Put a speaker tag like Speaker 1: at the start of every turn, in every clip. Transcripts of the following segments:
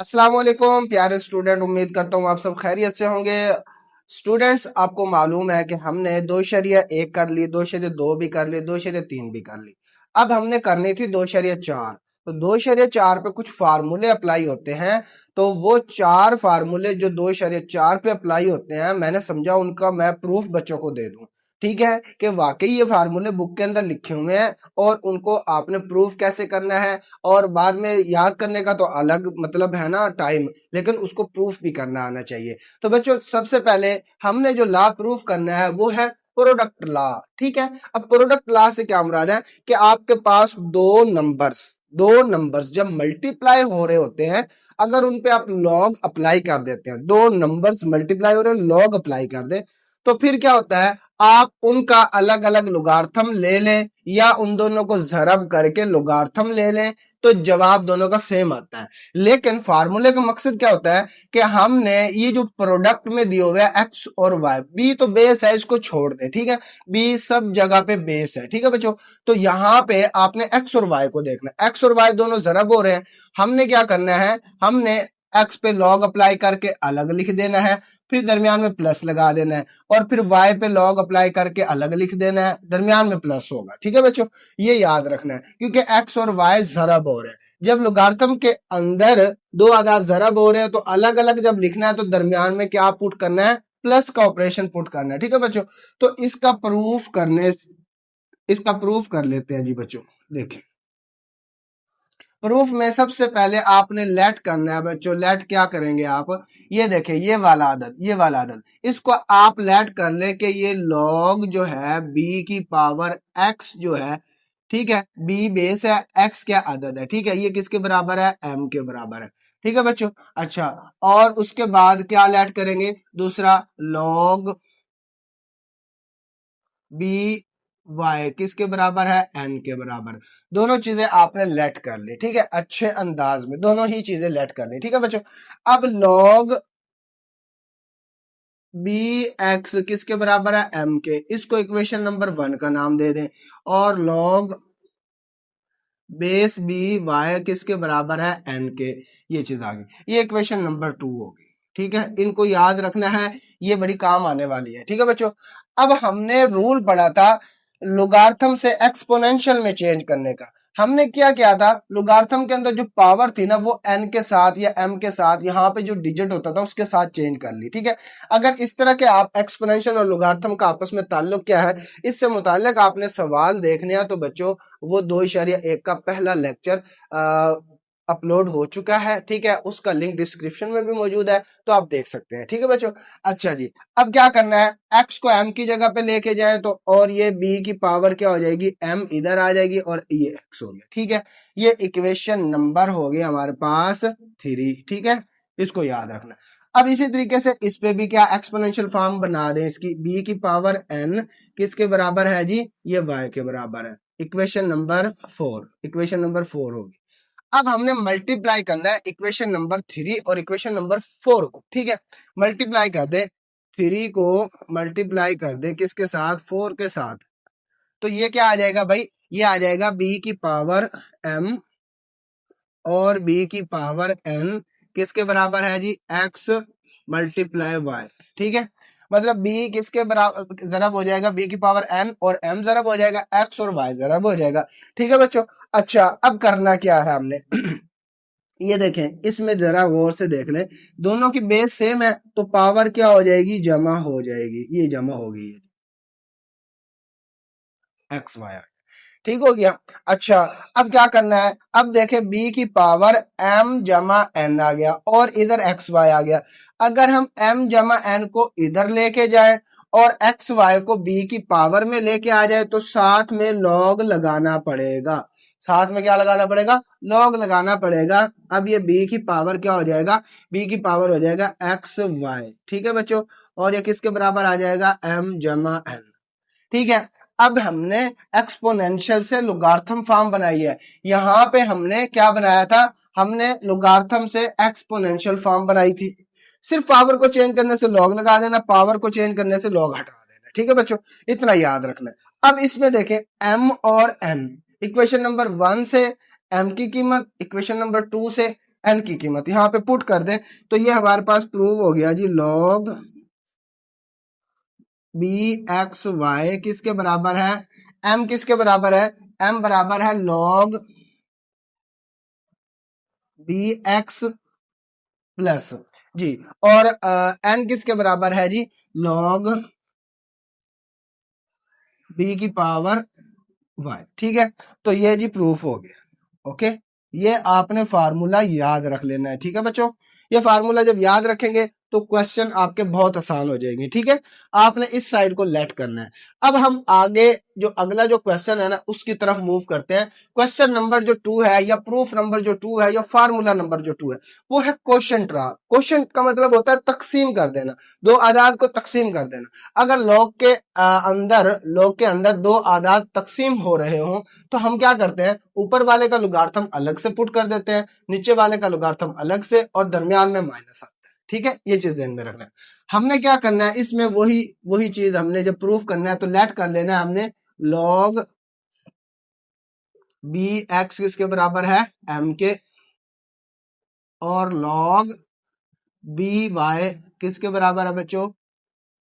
Speaker 1: अस्सलाम वालेकुम प्यारे स्टूडेंट, उम्मीद करता हूँ आप सब खैरियत से होंगे। स्टूडेंट्स, आपको मालूम है कि हमने 2.1 कर ली, 2.2 भी कर ली, 2.3 भी कर ली। अब हमने करनी थी 2.4। तो 2.4 पे कुछ फार्मूले अप्लाई होते हैं। तो वो चार फार्मूले जो 2.4 पे अप्लाई होते हैं, मैंने समझा उनका मैं प्रूफ बच्चों को दे दूं। ठीक है कि वाकई ये फार्मूले बुक के अंदर लिखे हुए हैं और उनको आपने प्रूफ कैसे करना है। और बाद में याद करने का तो अलग मतलब है ना टाइम, लेकिन उसको प्रूफ भी करना आना चाहिए। तो बच्चों, सबसे पहले हमने जो लॉ प्रूफ करना है वो है प्रोडक्ट लॉ। ठीक है, अब प्रोडक्ट लॉ से क्या मुराद है कि आपके पास दो नंबर्स जब मल्टीप्लाई हो रहे होते हैं, अगर उन पे आप लॉग अप्लाई कर देते हैं, दो नंबर्स मल्टीप्लाई हो रहे हैं, लॉग अप्लाई कर दे, तो फिर क्या होता है, आप उनका अलग अलग लोगार्थम ले लें या उन दोनों को जरब करके लोगार्थम ले लें, तो जवाब दोनों का सेम आता है। लेकिन फार्मूले का मकसद क्या होता है कि हमने ये जो प्रोडक्ट में दिए हुए एक्स और वाई, बी तो बेस है, इसको छोड़ दे। ठीक है, बी सब जगह पे बेस है। ठीक है बच्चों, तो यहाँ पे आपने एक्स और वाई को देखना, एक्स और वाई दोनों जरब हो रहे हैं। हमने क्या करना है, हमने एक्स पे लॉग अप्लाई करके अलग लिख देना है, फिर दरमियान में प्लस लगा देना है, और फिर y पे लॉग अप्लाई करके अलग लिख देना है, दरमियान में प्लस होगा। ठीक है बच्चों, ये याद रखना है क्योंकि x और y जरब हो रहे हैं। जब लोगारिथम के अंदर दो आदाद जरब हो रहे हैं तो अलग अलग जब लिखना है तो दरमियान में क्या पुट करना है, प्लस का ऑपरेशन पुट करना है। ठीक है बच्चों, तो इसका प्रूफ कर लेते हैं जी बच्चों। देखें, प्रूफ में सबसे पहले आपने लेट करना है बच्चों। लेट क्या करेंगे आप, ये देखें, ये वाला आदत इसको आप लेट कर ले कि ये लॉग जो है b की पावर x जो है, ठीक है, b बेस है, x क्या अदद है। ठीक है, ये किसके बराबर है, m के बराबर है। ठीक है बच्चों, अच्छा, और उसके बाद क्या लेट करेंगे, दूसरा लॉग b y किसके बराबर है, n के बराबर। दोनों चीजें आपने लेट कर ली। ठीक है, अच्छे अंदाज में दोनों ही चीजें लेट कर ली। ठीक है बच्चों, अब log b x किसके बराबर है, m के, इसको इक्वेशन नंबर 1 का नाम दे दें, और log बेस b y किसके बराबर है, n के, ये चीज आ गई, ये इक्वेशन नंबर 2 होगी। ठीक है, इनको याद रखना है, ये बड़ी काम आने वाली है। ठीक है बच्चों, अब हमने रूल पढ़ा था लोगार्थम से एक्सपोनेंशियल में चेंज करने का। हमने क्या किया था, लोगार्थम के अंदर जो पावर थी ना वो n के साथ या m के साथ, यहाँ पे जो डिजिट होता था उसके साथ चेंज कर ली। ठीक है, अगर इस तरह के आप एक्सपोनेंशियल और लोगार्थम का आपस में ताल्लुक क्या है, इससे मुताल्लिक आपने सवाल देखने हैं, तो बच्चों वो 2.1 का पहला लेक्चर अपलोड हो चुका है। ठीक है, उसका लिंक डिस्क्रिप्शन में भी मौजूद है, तो आप देख सकते हैं। ठीक है बच्चों, अच्छा जी, अब क्या करना है, x को m की जगह पे लेके जाए तो, और ये b की पावर क्या हो जाएगी, m इधर आ जाएगी और ये x हो गया। ठीक है, ये इक्वेशन नंबर हो गया हमारे पास 3। ठीक है, इसको याद रखना। अब इसी तरीके से इस पे भी क्या एक्सपोनेंशियल फॉर्म बना दें इसकी, b की पावर n किसके बराबर है जी, ये y के बराबर है। इक्वेशन नंबर 4, इक्वेशन नंबर 4 होगी। अब हमने मल्टीप्लाई करना है इक्वेशन नंबर 3 और इक्वेशन नंबर 4 को। ठीक है, मल्टीप्लाई कर दे, 3 को मल्टीप्लाई कर दे किसके साथ, 4 के साथ, तो ये क्या आ जाएगा भाई, ये आ जाएगा b की पावर m और b की पावर n किसके बराबर है जी, x मल्टीप्लाई y। ठीक है, मतलब b किसके बराबर जरब हो जाएगा, b की पावर n, और m जरब हो जाएगा x और y जरब हो जाएगा। ठीक है बच्चों, अच्छा, अब करना क्या है हमने ये देखें, इसमें जरा गौर से देख लें, दोनों की बेस सेम है तो पावर क्या हो जाएगी, जमा हो जाएगी, ये जमा होगी, एक्स वाई। ठीक हो गया, अच्छा, अब क्या करना है, अब देखें b की पावर m जमा n आ गया और इधर एक्स वाई आ गया। अगर हम m जमा n को इधर लेके जाए और एक्स वाई को b की पावर में लेके आ जाए तो साथ में लॉग लगाना पड़ेगा। साथ में क्या लगाना पड़ेगा, लॉग लगाना पड़ेगा। अब ये b की पावर क्या हो जाएगा, b की पावर हो जाएगा एक्स वाई। ठीक है बच्चों, और ये किसके बराबर आ जाएगा, m जमा n। ठीक है, अब हमने एक्सपोनेंशियल से लोगार्थम फॉर्म बनाई है। यहां पे हमने क्या बनाया था, हमने लोगार्थम से एक्सपोनेंशियल फॉर्म बनाई थी। सिर्फ पावर को चेंज करने से लॉग लगा देना, पावर को चेंज करने से लॉग हटा देना। ठीक है बच्चों, इतना याद रखना है। अब इसमें देखें m और n, इक्वेशन नंबर 1 से m की कीमत, इक्वेशन नंबर 2 से एन की कीमत यहाँ पे पुट कर दें तो ये हमारे पास प्रूव हो गया जी लॉग बी एक्स वाई किसके बराबर है, एम किसके बराबर है, एम बराबर है लॉग बी एक्स प्लस जी, और एन किसके बराबर है जी, लॉग बी की पावर वाई। ठीक है, तो ये जी प्रूफ हो गया। ओके, ये आपने फार्मूला याद रख लेना है। ठीक है बच्चों, ये फार्मूला जब याद रखेंगे तो क्वेश्चन आपके बहुत आसान हो जाएंगे। ठीक है, आपने इस साइड को लेट करना है। अब हम आगे जो अगला जो क्वेश्चन है ना उसकी तरफ मूव करते हैं। क्वेश्चन नंबर जो 2 है या प्रूफ नंबर जो 2 है या फार्मूला नंबर जो 2 है वो है क्वेश्चन ट्रा। क्वेश्चन का मतलब होता है तकसीम कर देना, दो आदाद को तकसीम कर देना। अगर लॉग के अंदर दो आदाद तकसीम हो रहे हो तो हम क्या करते हैं, ऊपर वाले का लुगार्थम अलग से पुट कर देते हैं, नीचे वाले का लुगार्थम अलग से, और दरमियान में माइनस आता है। ठीक है, ये चीज ध्यान में रखना है। हमने क्या करना है इसमें, वही वही चीज हमने जब प्रूफ करना है तो लेट कर लेना है हमने लॉग बी एक्स किसके बराबर है, एम के, और लॉग बी वाई किसके बराबर है बच्चों,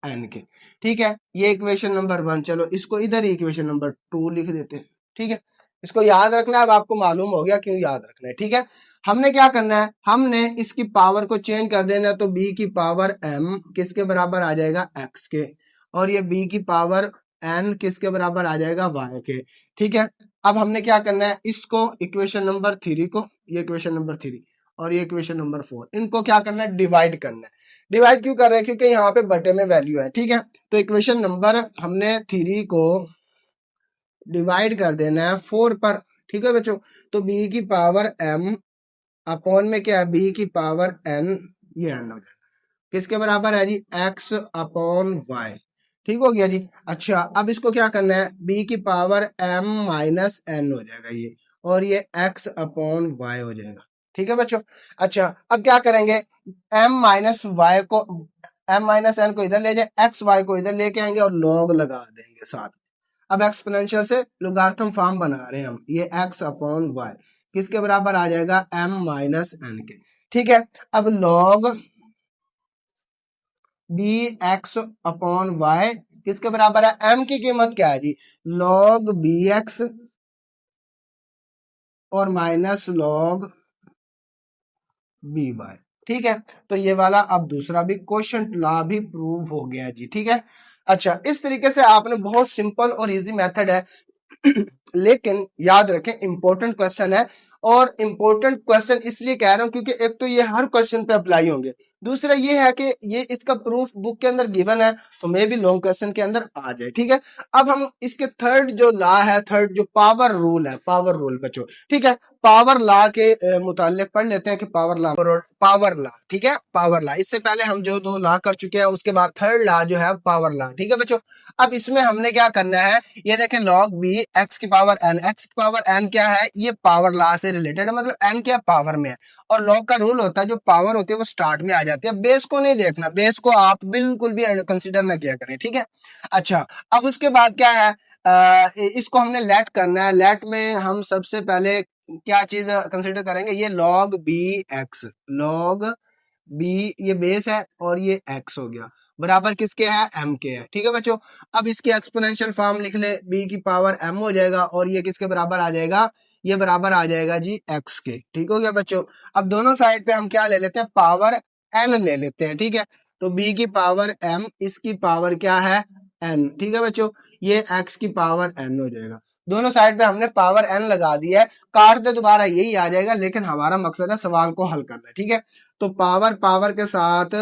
Speaker 1: एन के। ठीक है, ये इक्वेशन नंबर 1। चलो इसको इधर ही इक्वेशन नंबर 2 लिख देते हैं। ठीक है, इसको याद रखना है। अब आपको मालूम हो गया क्यों याद रखना है। ठीक है, हमने क्या करना है, हमने इसकी पावर को चेंज कर देना है। तो b की पावर m किसके बराबर आ जाएगा, x के, और ये b की पावर n किसके बराबर आ जाएगा, y के। ठीक है, अब हमने क्या करना है, इसको इक्वेशन नंबर 3 को, ये इक्वेशन नंबर 3 और ये इक्वेशन नंबर 4, इनको क्या करना है, डिवाइड करना है। डिवाइड क्यों कर रहे हैं, क्योंकि यहाँ पे बटे में वैल्यू है। ठीक है, तो इक्वेशन नंबर हमने 3 को डिवाइड कर देना है 4 पर। ठीक है बच्चों, तो b की पावर m अपॉन में क्या है, b की पावर n, ये n हो जाएगा किसके बराबर है जी, x अपॉन y। ठीक हो गया जी। अच्छा, अब इसको क्या करना है, b की पावर m माइनस n हो जाएगा ये, और ये x अपॉन y हो जाएगा। ठीक है बच्चों। अच्छा, अब क्या करेंगे, m माइनस y को, m माइनस n को इधर ले जाए, x y को इधर लेके आएंगे और लॉग लगा देंगे साथ। अब एक्सपोनेंशियल से लॉगरिथम फॉर्म बना रहे हैं हम, ये x अपॉन y किसके बराबर आ जाएगा, m माइनस n के। ठीक है, अब log b x upon y किसके बराबर है, m की कीमत क्या है जी, लॉग बी एक्स और माइनस लॉग बी वाई। ठीक है, तो ये वाला अब दूसरा भी क्वेश्चन ला भी प्रूव हो गया जी। ठीक है, अच्छा, इस तरीके से आपने, बहुत सिंपल और इजी मेथड है लेकिन याद रखें इंपॉर्टेंट क्वेश्चन है। और इंपॉर्टेंट क्वेश्चन इसलिए कह रहा हूं क्योंकि एक तो ये हर क्वेश्चन पे अप्लाई होंगे, दूसरा ये है कि ये इसका प्रूफ बुक के अंदर गिवन है तो मे भी लॉन्ग क्वेश्चन के अंदर आ जाए। ठीक है, अब हम इसके थर्ड जो लॉ है, थर्ड जो पावर रूल है, पावर रूल बच्चों। ठीक है, पावर लॉ के मुतालिक पढ़ लेते हैं कि पावर लॉ। ठीक है, पावर लॉ, इससे पहले हम जो दो लॉ कर चुके हैं उसके बाद थर्ड लॉ जो है पावर लॉ। ठीक है बच्चों, अब इसमें हमने क्या करना है, ये देखें लॉग बी एक्स की पावर एन, एक्स की पावर एन क्या है, ये पावर लॉ से रिलेटेड है, मतलब एन क्या पावर में है। और लॉग का रूल होता है जो पावर होती है वो स्टार्ट में आ जाती है, बेस को नहीं देखना, बेस को आप बिल्कुल भी कंसिडर ना किया करें। ठीक है, अच्छा, अब उसके बाद क्या है, इसको हमने लेट करना है। लेट में हम सबसे पहले क्या चीज कंसिडर करेंगे, ये log b x, log b ये बेस है और ये एक्स हो गया, बराबर किसके है, एम के है। ठीक है बच्चों, अब इसकी एक्सपोनेंशियल फॉर्म लिख ले, बी की पावर एम हो जाएगा और ये किसके बराबर आ जाएगा, ये बराबर आ जाएगा जी एक्स के। ठीक हो गया बच्चों, अब दोनों साइड पे हम क्या ले लेते हैं, पावर एन ले लेते हैं। ठीक है, तो बी की पावर एम, इसकी पावर क्या है, एन। ठीक है बच्चों, ये एक्स की पावर एन हो जाएगा। दोनों साइड पे हमने पावर एन लगा दिया है, काट दे दोबारा यही आ जाएगा, लेकिन हमारा मकसद है सवाल को हल करना। ठीक है, तो पावर पावर के साथ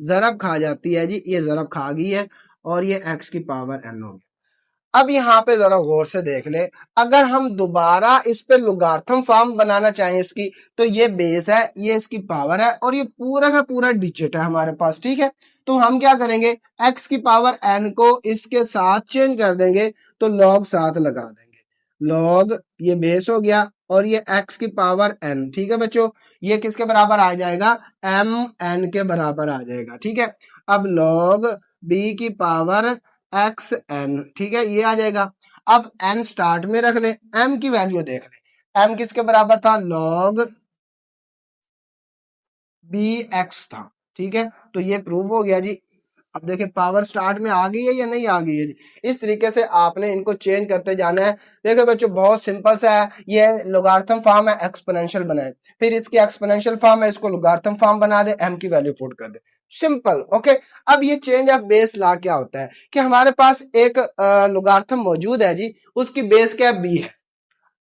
Speaker 1: जरब खा जाती है जी, ये जरब खा गई है और ये एक्स की पावर एन हो गई। अब यहाँ पे जरा गौर से देख ले, अगर हम दोबारा इस पे लॉगरिथम फॉर्म बनाना चाहें इसकी, तो ये बेस है, ये इसकी पावर है और ये पूरा का पूरा डिजिट है हमारे पास। ठीक है, तो हम क्या करेंगे, x की पावर n को इसके साथ चेंज कर देंगे, तो log साथ लगा देंगे। log ये बेस हो गया और ये x की पावर n। ठीक है बच्चों, ये किसके बराबर आ जाएगा, m n के बराबर आ जाएगा। ठीक है, अब log b की पावर एक्स एन, ठीक है, ये आ जाएगा। अब एन स्टार्ट में रख ले, एम की वैल्यू देख ले, एम किसके बराबर था, लॉग बी एक्स था। ठीक है, तो ये प्रूव हो गया जी। अब देखिए पावर स्टार्ट में आ गई है या नहीं आ गई है जी। इस तरीके से आपने इनको चेंज करते जाना है। देखो बच्चों बहुत सिंपल सा है, ये लोगारिथम फॉर्म है, एक्सपोनेंशियल बनाए, फिर इसकी एक्सपोनेंशियल फॉर्म है, इसको लोगारिथम फॉर्म बना दे, एम की वैल्यू पुट कर दे, सिंपल। ओके, अब ये चेंज ऑफ बेस ला क्या होता है कि हमारे पास एक लोगारिथम मौजूद है जी, उसकी बेस क्या बी है।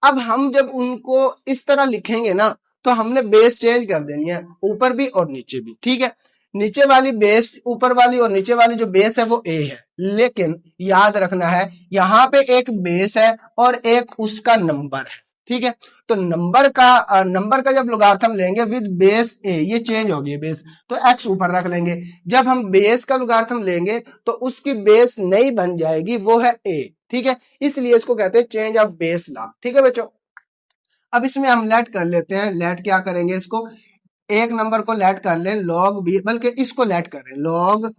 Speaker 1: अब हम जब उनको इस तरह लिखेंगे ना, तो हमने बेस चेंज कर देनी है, ऊपर भी और नीचे भी। ठीक है, नीचे वाली बेस, ऊपर वाली और नीचे वाली जो बेस है वो ए है, लेकिन याद रखना है यहां पे एक बेस है और एक उसका नंबर है। ठीक है, तो नंबर का जब लोगारिथम लेंगे विद बेस ए, ये चेंज होगी बेस, तो एक्स ऊपर रख लेंगे। जब हम बेस का लोगारिथम लेंगे तो उसकी बेस नहीं बन जाएगी, वो है ए। ठीक है, इसलिए इसको कहते हैं चेंज ऑफ बेस लॉ। ठीक है बच्चों, अब इसमें हम लेट कर लेते हैं। लेट क्या करेंगे, इसको एक नंबर को लेट कर लें लॉग बी, बल्कि इसको लेट करें लॉग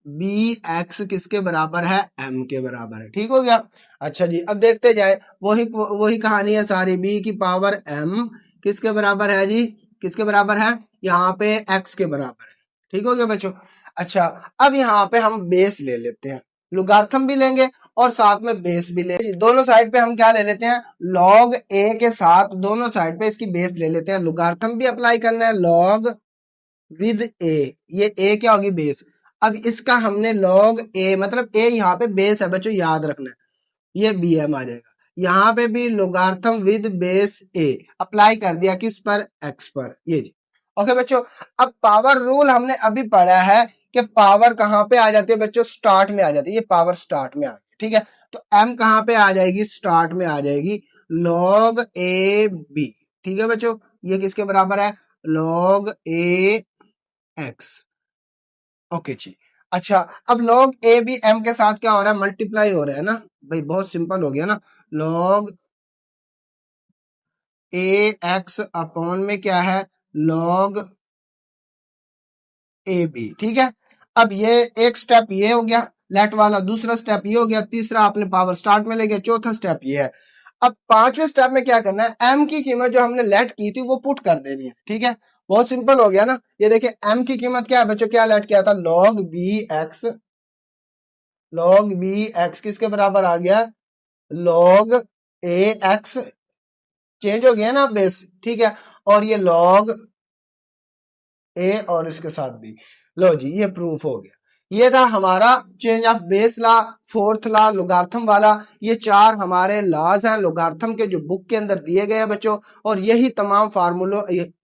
Speaker 1: बी एक्स किसके बराबर है, एम के बराबर है। ठीक हो गया। अच्छा जी, अब देखते जाए, वही वही कहानी है सारी, बी की पावर एम किसके बराबर है जी, किसके बराबर है, यहाँ पे एक्स के बराबर है। ठीक हो गया बच्चों। अच्छा, अब यहाँ पे हम बेस ले लेते हैं, लोगारिथम भी लेंगे और साथ में बेस भी ले, दोनों साइड पे हम क्या ले लेते हैं, लॉग ए के साथ दोनों साइड पे इसकी बेस ले लेते हैं। लोगारिथम भी अप्लाई करना है, लॉग विद ए, ये ए क्या होगी, बेस। अब इसका हमने लॉग ए, मतलब ए यहाँ पे बेस है बच्चों, याद रखना है, ये बी एम आ जाएगा। यहाँ पे भी logarithm with base A apply कर दिया, किस पर, एक्स पर, ये जी। ओके बच्चों, अब पावर रूल हमने अभी पढ़ा है कि पावर कहाँ पे आ जाती है बच्चों, स्टार्ट में आ जाती है, ये पावर स्टार्ट में आ गई। ठीक है, तो एम कहाँ पे आ जाएगी, स्टार्ट में आ जाएगी, लॉग ए बी। ठीक है बच्चों, ये किसके बराबर है, लॉग ए एक्स। ओके जी। अच्छा, अब लॉग ए बी एम के साथ क्या हो रहा है, मल्टीप्लाई हो रहा है ना भाई, बहुत सिंपल हो गया ना, लॉग ए एक्स अपॉन में क्या है, लॉग ए बी। ठीक है, अब ये एक स्टेप ये हो गया लेट वाला, दूसरा स्टेप ये हो गया, तीसरा आपने पावर स्टार्ट में ले गया, चौथा स्टेप ये है। अब पांचवें स्टेप में क्या करना है, एम की कीमत जो हमने लेट की थी वो पुट कर देनी है। ठीक है, बहुत सिंपल हो गया ना। ये देखिए एम की कीमत क्या है बच्चों, क्या लेट किया था, log b x, log b x किसके बराबर आ गया, लॉग ए एक्स, चेंज हो गया ना बेस। ठीक है, और ये लॉग ए और इसके साथ भी, लो जी ये प्रूफ हो गया। ये था हमारा change of base law, fourth law logarithm वाला। ये चार हमारे लॉज हैं लोगार्थम के जो बुक के अंदर दिए गए हैं बच्चों, और यही तमाम फार्मूलों,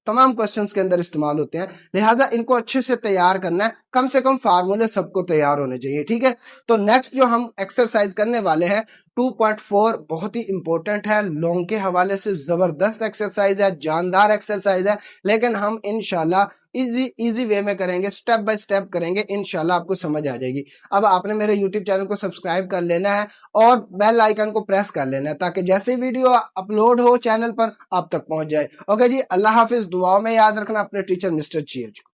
Speaker 1: तमाम क्वेश्चंस के अंदर इस्तेमाल होते हैं। लिहाजा इनको अच्छे से तैयार करना है, कम से कम फार्मूले सबको तैयार होने चाहिए। ठीक है, तो नेक्स्ट जो हम एक्सरसाइज करने वाले हैं 2.4 बहुत ही इंपॉर्टेंट है, लॉन्ग के हवाले से जबरदस्त एक्सरसाइज है, जानदार एक्सरसाइज है, लेकिन हम इंशाल्लाह इजी वे में करेंगे, स्टेप बाय स्टेप करेंगे, इंशाल्लाह आपको समझ आ जाएगी। अब आपने मेरे यूट्यूब चैनल को सब्सक्राइब कर लेना है और बेल आइकन को प्रेस कर लेना है, ताकि जैसे वीडियो अपलोड हो चैनल पर आप तक पहुंच जाए। ओके जी, अल्लाह हाफिज, दुआओं में याद रखना अपने टीचर मिस्टर ची एच को।